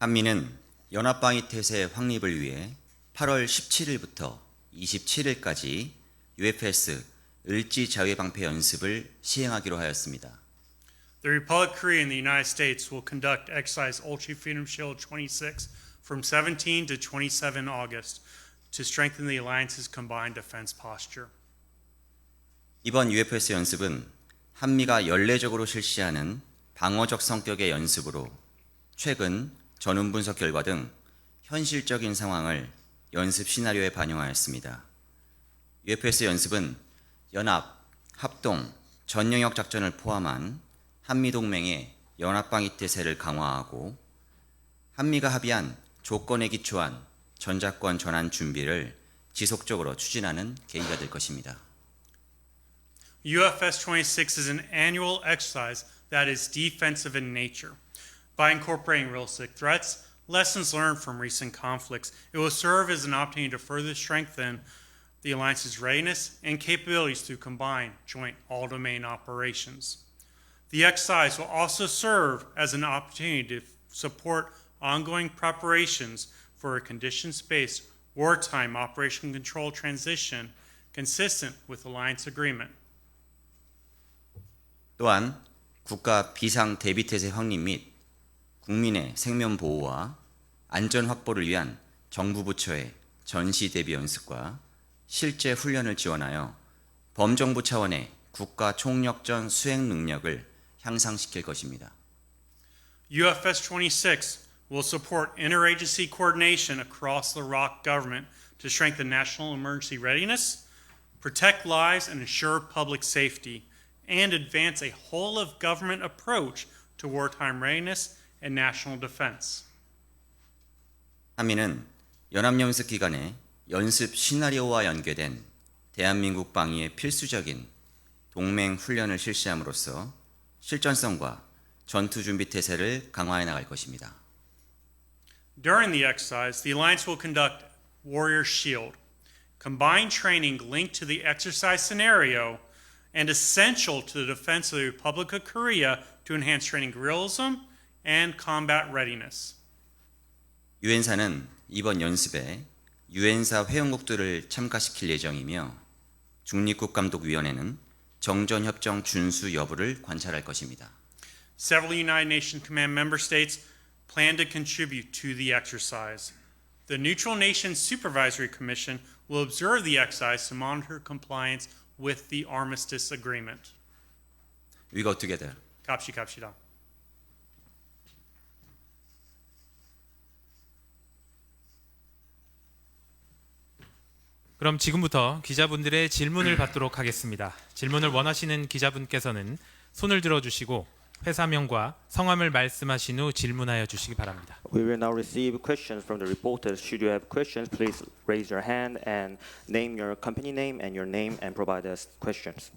한미는 연합방위 태세 확립을 위해 8월 17일부터 27일까지 UFS 을지자유방패 연습을 시행하기로 하였습니다. The Republic of Korea and the United States will conduct exercise Ultra Freedom Shield 26 from 17 to 27 August to strengthen the alliance's combined defense posture. 이번 UFS 연습은 한미가 연례적으로 실시하는 방어적 성격의 연습으로 최근 전훈 분석 결과 등 현실적인 상황을 연습 시나리오에 반영하였습니다. UFS 연습은 연합, 합동, 전영역 작전을 포함한 한미동맹의 연합방위 태세를 강화하고 한미가 합의한 조건에 기초한 전작권 전환 준비를 지속적으로 추진하는 계기가 될 것입니다. UFS 26 is an annual exercise that is defensive in nature. By incorporating realistic threats, lessons learned from recent conflicts, it will serve as an opportunity to further strengthen the alliance's readiness and capabilities through combined joint all-domain operations. The exercise will also serve as an opportunity to support ongoing preparations for a conditions-based wartime operation control transition consistent with alliance agreement. 또한 국가 비상 대비 태세 확립 및 국민의 생명 보호와 안전 확보를 위한 정부 부처의 전시 대비 연습과 실제 훈련을 지원하여 범정부 차원의 국가 총력전 수행 능력을 향상시킬 것입니다. UFS 26 will support interagency coordination across the ROC government to strengthen national emergency readiness, protect lives and ensure public safety, and advance a whole-of-government approach to wartime readiness and national defense. 한미는 연합연습 기간에 연습 시나리오와 연계된 대한민국 방위의 필수적인 동맹 훈련을 실시함으로써 실전성과 전투 준비 태세를 강화해 나갈 것입니다. During the exercise, the alliance will conduct Warrior Shield, combined training linked to the exercise scenario and essential to the defense of the Republic of Korea to enhance training realism and combat readiness. 유엔사는 이번 연습에 유엔사 회원국들을 참가시킬 예정이며 중립국감독위원회는 정전협정 준수 여부를 관찰할 것입니다. Several United Nations Command member states plan to contribute to the exercise. The Neutral Nations Supervisory Commission will observe the exercise to monitor compliance with the armistice agreement. We go together. 같이 갑시다. 그럼 지금부터 기자분들의 질문을 받도록 하겠습니다. 질문을 원하시는 기자분께서는 손을 들어주시고 회사명과 성함을 말씀하신 후 질문하여 주시기 바랍니다. We will now receive questions from the reporters. Should you have questions, please raise your hand and name your company name and your name and provide us questions.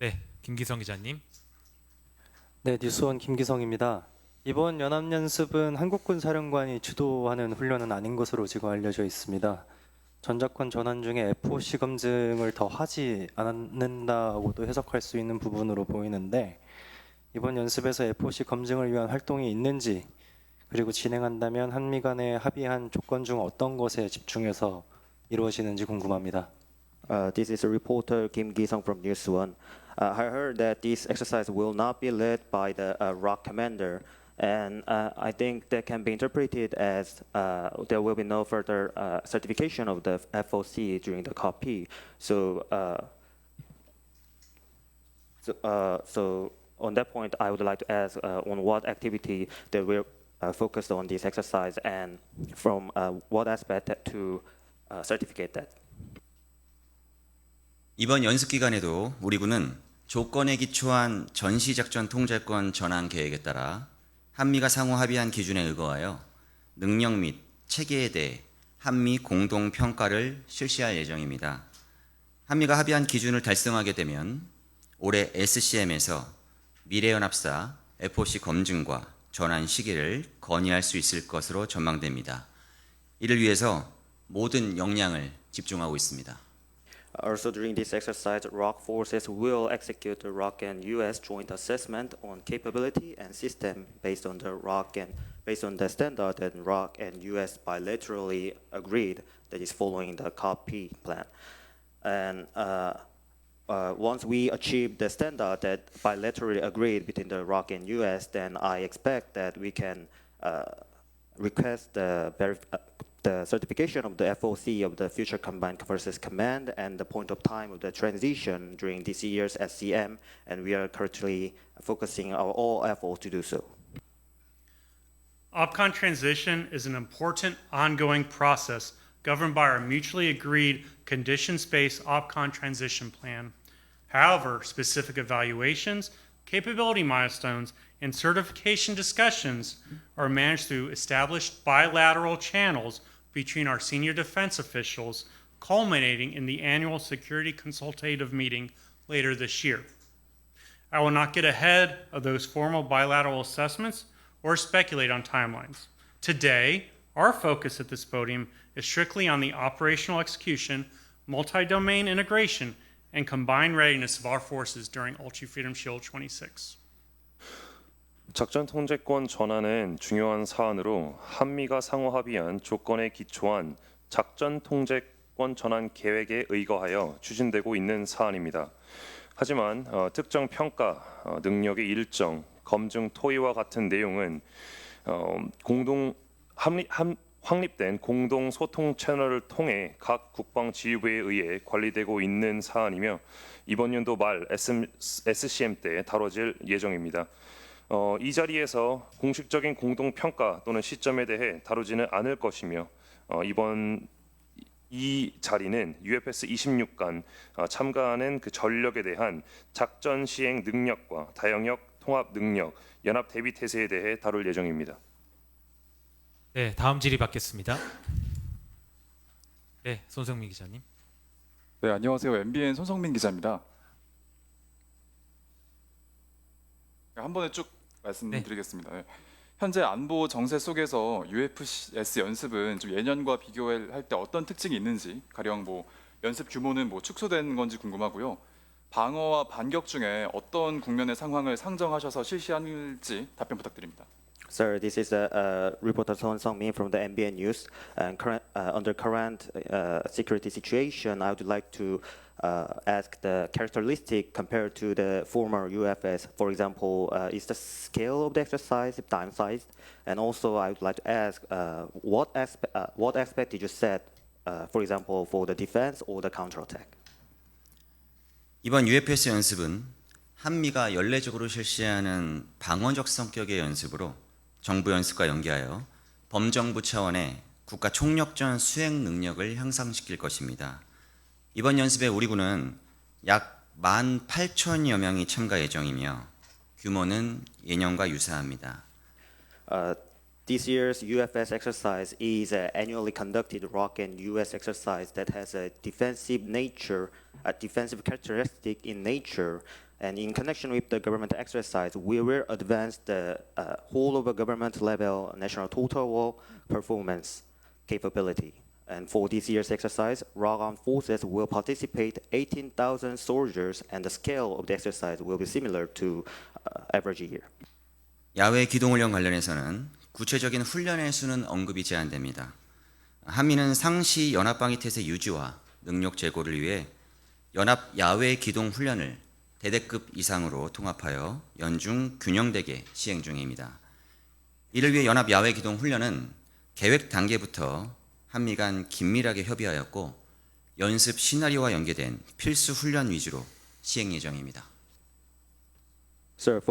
네, 김기성 기자님. 네, 뉴스원 김기성입니다. 이번 연합연습은 한국군 사령관이 주도하는 훈련은 아닌 것으로 지금 알려져 있습니다. 전작권 전환 중에 FOC 검증을 더 하지 않는다고도 해석할 수 있는 부분으로 보이는데 이번 연습에서 FOC 검증을 위한 활동이 있는지 그리고 진행한다면 한미 간에 합의한 조건 중 어떤 것에 집중해서 이루어지는지 궁금합니다. This is a reporter Kim Gi-sung from News One. I heard that this exercise will not be led by the ROC commander, and I think that can be interpreted as there will be no further certification of the FOC during the COP. So on that point, I would like to ask on what activity that we're focused on this exercise and from what aspect to certificate that. 이번 연습 기간에도 우리 군은 조건에 기초한 전시작전 통제권 전환 계획에 따라 한미가 상호 합의한 기준에 의거하여 능력 및 체계에 대해 한미 공동 평가를 실시할 예정입니다. 한미가 합의한 기준을 달성하게 되면 올해 SCM에서 미래연합사 FOC 검증과 전환 시기를 건의할 수 있을 것으로 전망됩니다. 이를 위해서 모든 역량을 집중하고 있습니다. Also, during this exercise, ROC forces will execute the ROC and U.S. joint assessment on capability and system based on the standard that ROC and U.S. bilaterally agreed, that is following the COP plan. And once we achieve the standard that bilaterally agreed between the ROC and U.S., then I expect that we can request the certification of the FOC of the Future Combined Forces Command and the point of time of the transition during this year's SCM, and we are currently focusing our all efforts to do so. OPCON transition is an important ongoing process governed by our mutually agreed conditions-based OPCON transition plan. However, specific evaluations, capability milestones, and certification discussions are managed through established bilateral channels between our senior defense officials, culminating in the annual security consultative meeting later this year. I will not get ahead of those formal bilateral assessments or speculate on timelines. Today, our focus at this podium is strictly on the operational execution, multi-domain integration, and combined readiness of our forces during Ultra Freedom Shield 26. 작전 통제권 전환은 중요한 사안으로 한미가 상호 합의한 조건에 기초한 작전 통제권 전환 계획에 의거하여 추진되고 있는 사안입니다. 하지만 특정 평가, 능력의 일정, 검증 토의와 같은 내용은 확립된 공동 소통 채널을 통해 각 국방 지휘부에 의해 관리되고 있는 사안이며 이번 연도 말 SCM 때 다뤄질 예정입니다. 이 자리에서 공식적인 공동 평가 또는 시점에 대해 다루지는 않을 것이며 이번 이 자리는 UFS 26간 참가하는 그 전력에 대한 작전 시행 능력과 다영역 통합 능력, 연합 대비 태세에 대해 다룰 예정입니다. 네, 다음 질의 받겠습니다. 네, 손성민 기자님. 네, 안녕하세요. MBN 손성민 기자입니다. 한 번에 쭉 말씀드리겠습니다. 네. 현재 안보 정세 속에서 UFS 연습은 좀 예년과 비교할 때 어떤 특징이 있는지, 가령 뭐 연습 규모는 뭐 축소된 건지 궁금하고요. 방어와 반격 중에 어떤 국면의 상황을 상정하셔서 실시할지 답변 부탁드립니다. Sir, this is reporter Son Sung-min from the MBN News. And under current security situation, I would like to ask the characteristic compared to the former UFS. For example, is the scale of the exercise downsized? And also, I would like to ask what aspect did you set, for example, for the defense or the counterattack? 이번 UFS 연습은 한미가 연례적으로 실시하는 방어적 성격의 연습으로 정부 연습과 연계하여 범정부 차원의 국가 총력전 수행 능력을 향상시킬 것입니다. 이번 연습에 우리 군은 약 18,000여 명이 참가 예정이며 규모는 예년과 유사합니다. This year's UFS exercise is an annually conducted ROC and US exercise that has a defensive nature, a defensive characteristic in nature. And in connection with the government exercise, we will advance the whole of a government level national total war performance capability. And for this year's exercise, ROC Armed Forces will participate 18,000 soldiers, and the scale of the exercise will be similar to average year. 야외 기동훈련 관련해서는 구체적인 훈련의 수는 언급이 제한됩니다. 한미는 상시 연합방위 태세 유지와 능력 제고를 위해 연합 야외 기동 훈련을 대대급 이상으로 통합하여 연중 균형되게 시행 중입니다. 이를 위해 연합 야외 기동 훈련은 계획 단계부터 한미 간 긴밀하게 협의하였고 연습 시나리오와 연계된 필수 훈련 위주로 시행 예정입니다. Sir,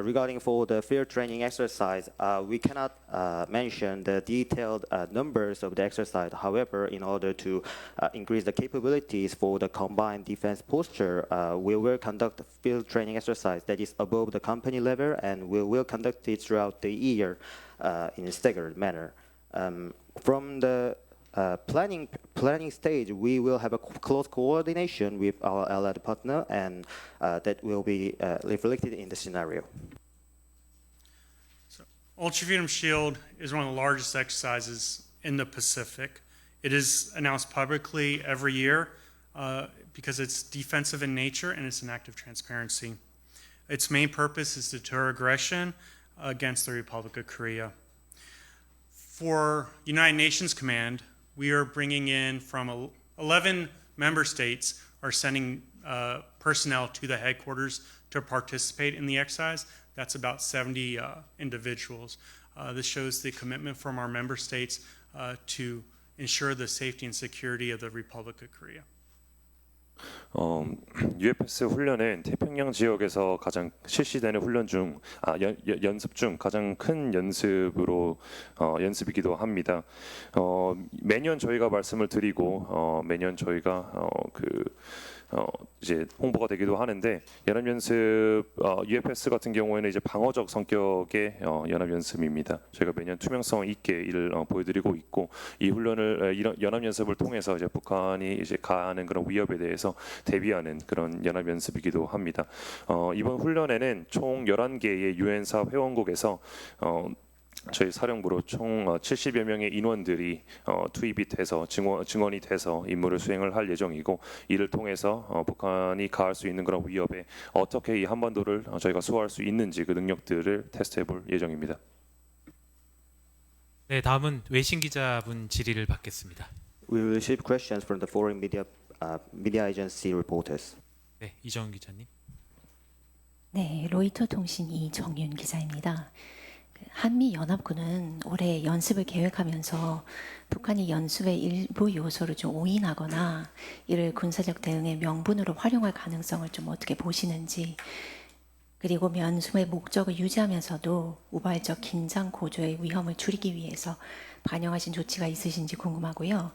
regarding for the field training exercise, we cannot mention the detailed numbers of the exercise. However, in order to increase the capabilities for the combined defense posture, we will conduct field training exercise that is above the company level, and we will conduct it throughout the year in a staggered manner. From the planning stage, we will have a close coordination with our allied partner, and that will be reflected in the scenario. So, Ultra Freedom Shield is one of the largest exercises in the Pacific. It is announced publicly every year because it's defensive in nature and it's an act of transparency. Its main purpose is to deter aggression against the Republic of Korea. For United Nations Command, we are bringing in from 11 member states are sending personnel to the headquarters to participate in the exercise. That's about 70 individuals. This shows the commitment from our member states to ensure the safety and security of the Republic of Korea. UFS 훈련은 태평양 지역에서 가장 실시되는 연습 중 가장 큰 연습이기도 합니다. 매년 저희가 말씀을 드리고 매년 저희가 이제 홍보가 되기도 하는데 연합연습 UFS 같은 경우에는 이제 방어적 성격의 연합연습입니다. 저희가 매년 투명성 있게 일을 보여드리고 있고 이 훈련을 이런 연합연습을 통해서 이제 북한이 이제 가하는 그런 위협에 대해서 대비하는 그런 연합연습이기도 합니다. 이번 훈련에는 총 11개의 유엔사 회원국에서 저희 사령부로 총 70여 명의 인원들이 투입이 돼서 증원이 돼서 임무를 수행을 할 예정이고 이를 통해서 북한이 가할 수 있는 그런 위협에 어떻게 이 한반도를 저희가 수호할 수 있는지 그 능력들을 테스트해볼 예정입니다. 네, 다음은 외신 기자분 질의를 받겠습니다. We will receive questions from the foreign media agency reporters. 네, 이정은 기자님. 네, 로이터 통신 이정윤 기자입니다. 한미 연합군은 올해 연습을 계획하면서 북한이 연습의 일부 요소를 좀 오인하거나 이를 군사적 대응의 명분으로 활용할 가능성을 좀 어떻게 보시는지, 그리고 연습의 목적을 유지하면서도 우발적 긴장 고조의 위험을 줄이기 위해서 반영하신 조치가 있으신지 궁금하고요.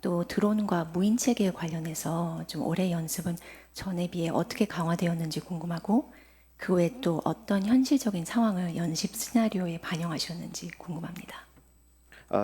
또 드론과 무인 체계에 관련해서 좀 올해 연습은 전에 비해 어떻게 강화되었는지 궁금하고, 그 외에 또 어떤 현실적인 상황을 연습 시나리오에 반영하셨는지 궁금합니다.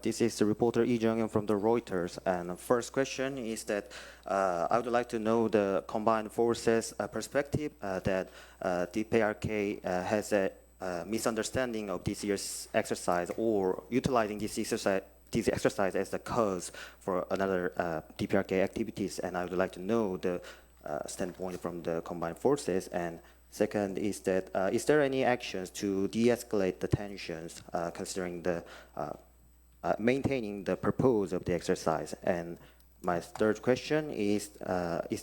This is the reporter Lee Jung-hyun from the Reuters. And the first question is that I would like to know the combined forces perspective that DPRK has a misunderstanding of this year's exercise or utilizing this exercise as the cause for another DPRK activities. And I would like to know the standpoint from the combined forces. And second is that is there any actions to de-escalate the tensions considering the maintaining the purpose of the exercise? And my third question is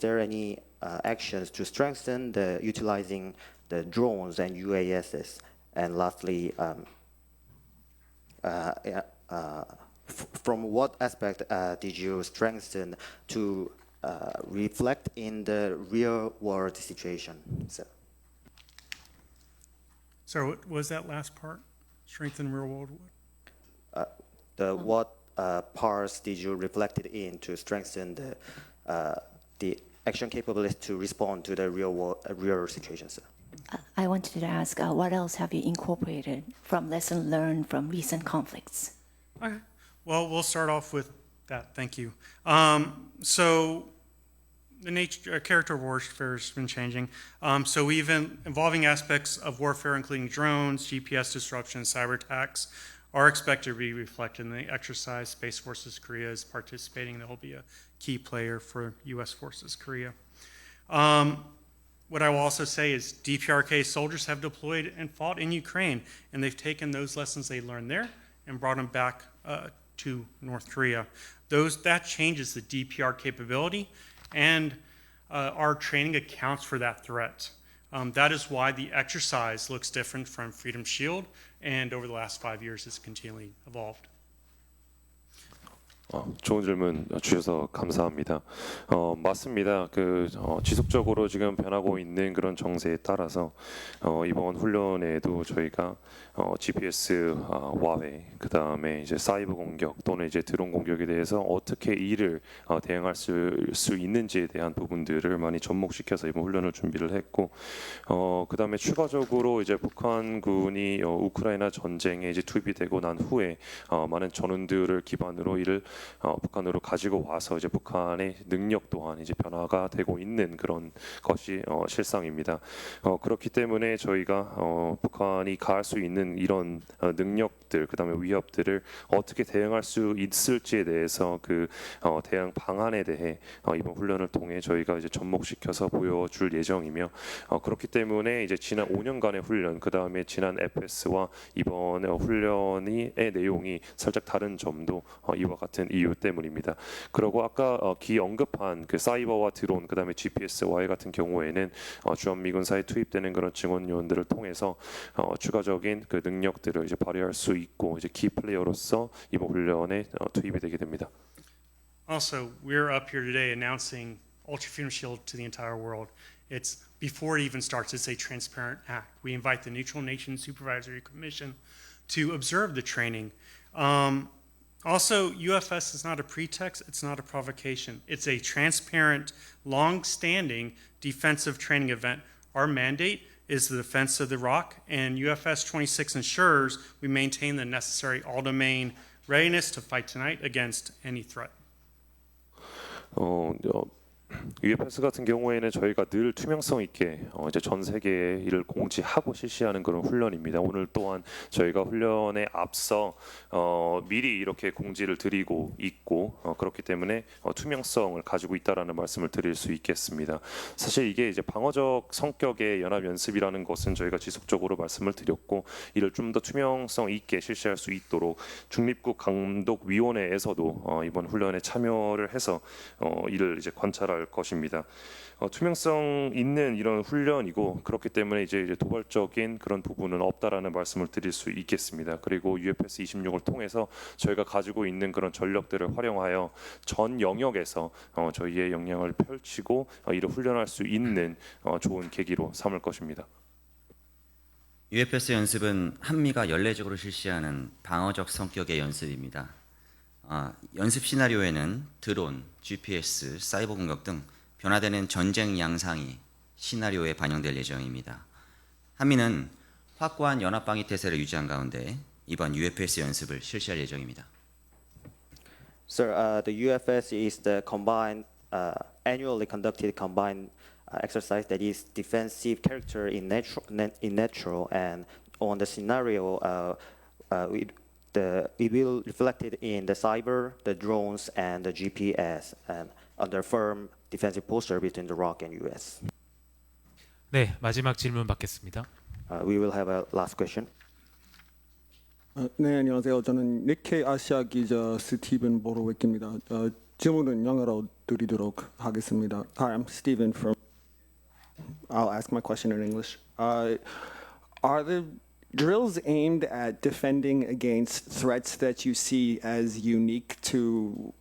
there any actions to strengthen the utilizing the drones and UASs? And lastly, from what aspect did you strengthen to reflect in the real world situation? So what was that last part? Strengthen real world? What parts did you reflect it in to strengthen the action capability to respond to the real situations? I wanted to ask, what else have you incorporated from lesson learned from recent conflicts? Okay. Well, we'll start off with that. Thank you. So the character of warfare has been changing. So we've involving aspects of warfare, including drones, GPS disruption, cyber attacks, are expected to be reflected in the exercise. Space Forces Korea is participating. They'll be a key player for U.S. Forces Korea. What I will also say is DPRK soldiers have deployed and fought in Ukraine, and they've taken those lessons they learned there and brought them back to North Korea. That changes the DPR capability, and our training accounts for that threat. That is why the exercise looks different from Freedom Shield, and over the last 5 years has continually evolved. 좋은 질문 주셔서 감사합니다. 맞습니다. 지속적으로 지금 변하고 있는 그런 정세에 따라서 이번 훈련에도 저희가 GPS 와해, 그 다음에 이제 사이버 공격 또는 이제 드론 공격에 대해서 어떻게 이를 대응할 수 있는지에 대한 부분들을 많이 접목시켜서 이번 훈련을 준비를 했고, 그 다음에 추가적으로 이제 북한군이 우크라이나 전쟁에 이제 투입이 되고 난 후에 많은 전운들을 기반으로 이를 북한으로 가지고 와서 이제 북한의 능력 또한 이제 변화가 되고 있는 그런 것이 실상입니다. 그렇기 때문에 저희가 북한이 가할 수 있는 이런 능력들, 그다음에 위협들을 어떻게 대응할 수 있을지에 대해서 그 대응 방안에 대해 이번 훈련을 통해 저희가 이제 접목시켜서 보여줄 예정이며 그렇기 때문에 이제 지난 5년간의 훈련, 그다음에 지난 FS와 이번 훈련의 내용이 살짝 다른 점도 이와 같은 이유 때문입니다. 그리고 아까 기 언급한 그 사이버와 드론, 그다음에 GPS와의 같은 경우에는 주한미군사에 투입되는 그런 증원 요원들을 통해서 추가적인 그 능력들을 이제 발휘할 수 있고 이제 키 플레이어로서 이번 훈련에 투입이 되게 됩니다. Also, we're up here today announcing Ultra Freedom Shield to the entire world. It's before it even starts, it's a transparent act. We invite the Neutral Nations Supervisory Commission to observe the training. Also, UFS is not a pretext, it's not a provocation. It's a transparent, long-standing defensive training event. Our mandate is the defense of the Rock, and UFS 26 ensures we maintain the necessary all-domain readiness to fight tonight against any threat. UFS 같은 경우에는 저희가 늘 투명성 있게 이제 전 세계에 이를 공지하고 실시하는 그런 훈련입니다. 오늘 또한 저희가 훈련에 앞서 미리 이렇게 공지를 드리고 있고 그렇기 때문에 투명성을 가지고 있다라는 말씀을 드릴 수 있겠습니다. 사실 이게 이제 방어적 성격의 연합 연습이라는 것은 저희가 지속적으로 말씀을 드렸고 이를 좀 더 투명성 있게 실시할 수 있도록 중립국 감독위원회에서도 이번 훈련에 참여를 해서 이를 이제 관찰할 것입니다. 투명성 있는 이런 훈련이고 그렇기 때문에 이제 도발적인 그런 부분은 없다라는 말씀을 드릴 수 있겠습니다. 그리고 UFS 26을 통해서 저희가 가지고 있는 그런 전력들을 활용하여 전 영역에서 저희의 역량을 펼치고 이를 훈련할 수 있는 좋은 계기로 삼을 것입니다. UFS 연습은 한미가 연례적으로 실시하는 방어적 성격의 연습입니다. 연습 시나리오에는 드론, GPS, 사이버 공격 등 변화되는 전쟁 양상이 시나리오에 반영될 예정입니다. 한미는 확고한 연합방위 태세를 유지한 가운데 이번 UFS 연습을 실시할 예정입니다. Sir, the UFS is the combined, annually conducted combined exercise that is defensive character in natural and on the scenario, it will reflect it in the cyber, the drones, and the GPS, and under firm defensive posture between the ROC and US. 네, 마지막 질문 받겠습니다. We will have a last question. 네, 안녕하세요. 저는 니케이 아시아 기자 스티븐 보로웨키입니다. 질문은 영어로 드리도록 하겠습니다. Hi, I'm Steven from. I'll ask my question in English. Are the drills aimed at defending against threats that you see as unique to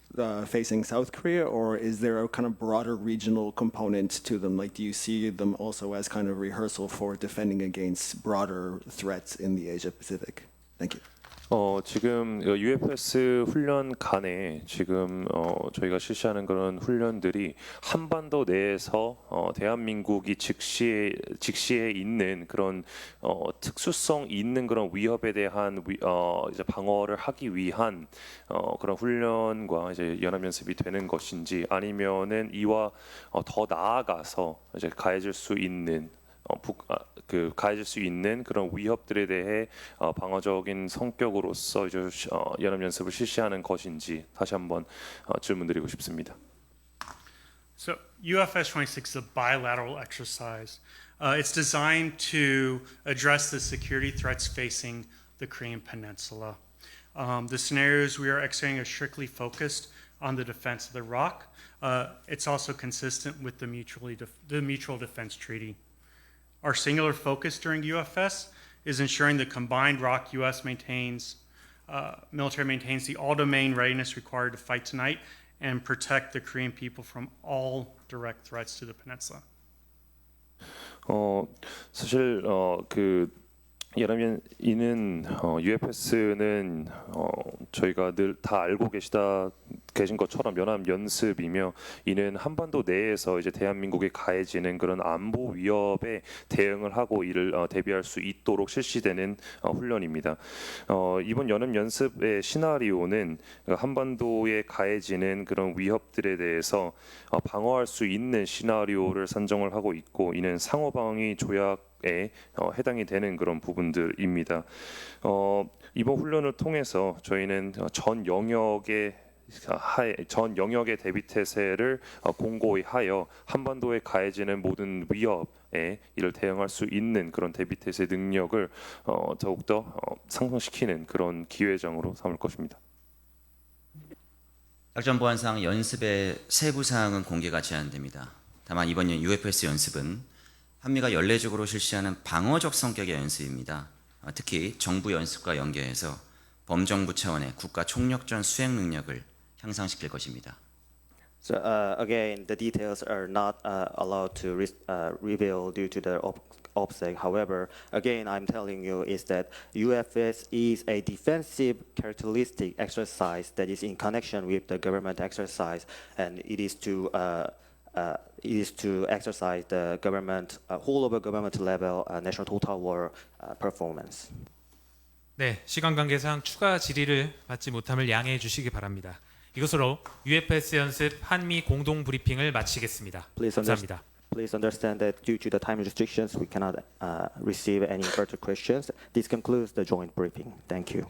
facing South Korea, or is there a kind of broader regional component to them? Like, do you see them also as kind of rehearsal for defending against broader threats in the Asia Pacific? Thank you. 지금 UFS 훈련 간에 지금 저희가 실시하는 그런 훈련들이 한반도 내에서 대한민국이 직시에 있는 그런 특수성 있는 그런 위협에 대한 이제 방어를 하기 위한 그런 훈련과 이제 연합 연습이 되는 것인지 아니면은 이와 더 나아가서 이제 가해질 수 있는 가해질 수 있는 그런 위협들에 대해 방어적인 성격으로서 이제 연합 연습을 실시하는 것인지 다시 한번 질문드리고 싶습니다. So UFS 26 is a bilateral exercise. It's designed to address the security threats facing the Korean Peninsula. The scenarios we are executing are strictly focused on the defense of the ROC. It's also consistent with the Mutual Defense Treaty. Our singular focus during UFS is ensuring the combined ROC-US military maintains the all-domain readiness required to fight tonight and protect the Korean people from all direct threats to the peninsula. 사실 왜냐하면 이는 UFS는 저희가 늘 다 알고 계신 것처럼 연합 연습이며 이는 한반도 내에서 이제 대한민국에 가해지는 그런 안보 위협에 대응을 하고 이를 대비할 수 있도록 실시되는 훈련입니다. 이번 연합 연습의 시나리오는 한반도에 가해지는 그런 위협들에 대해서 방어할 수 있는 시나리오를 산정을 하고 있고 이는 상호방위 조약에 해당이 되는 그런 부분들입니다. 이번 훈련을 통해서 저희는 전 영역의 대비 태세를 공고히 하여 한반도에 가해지는 모든 위협에 이를 대응할 수 있는 그런 대비 태세 능력을 더욱더 상승시키는 그런 기회장으로 삼을 것입니다. 작전 보안상 연습의 세부 사항은 공개가 제한됩니다. 다만 이번 UFS 연습은 한미가 연례적으로 실시하는 방어적 성격의 연습입니다. 특히 정부 연습과 연계해서 범정부 차원의 국가 총력전 수행 능력을 향상시킬 것입니다. So again, the details are not allowed to reveal due to the OPSEC. However, again, I'm telling you is that UFS is a defensive characteristic exercise that is in connection with the government exercise, and it is to exercise the government whole over government level national total war performance. 네, 시간 관계상 추가 질의를 받지 못함을 양해해 주시기 바랍니다. 이것으로 UFS 연습 한미 공동 브리핑을 마치겠습니다. 감사합니다. Please understand that due to the time restrictions, we cannot receive any further questions. This concludes the joint briefing. Thank you.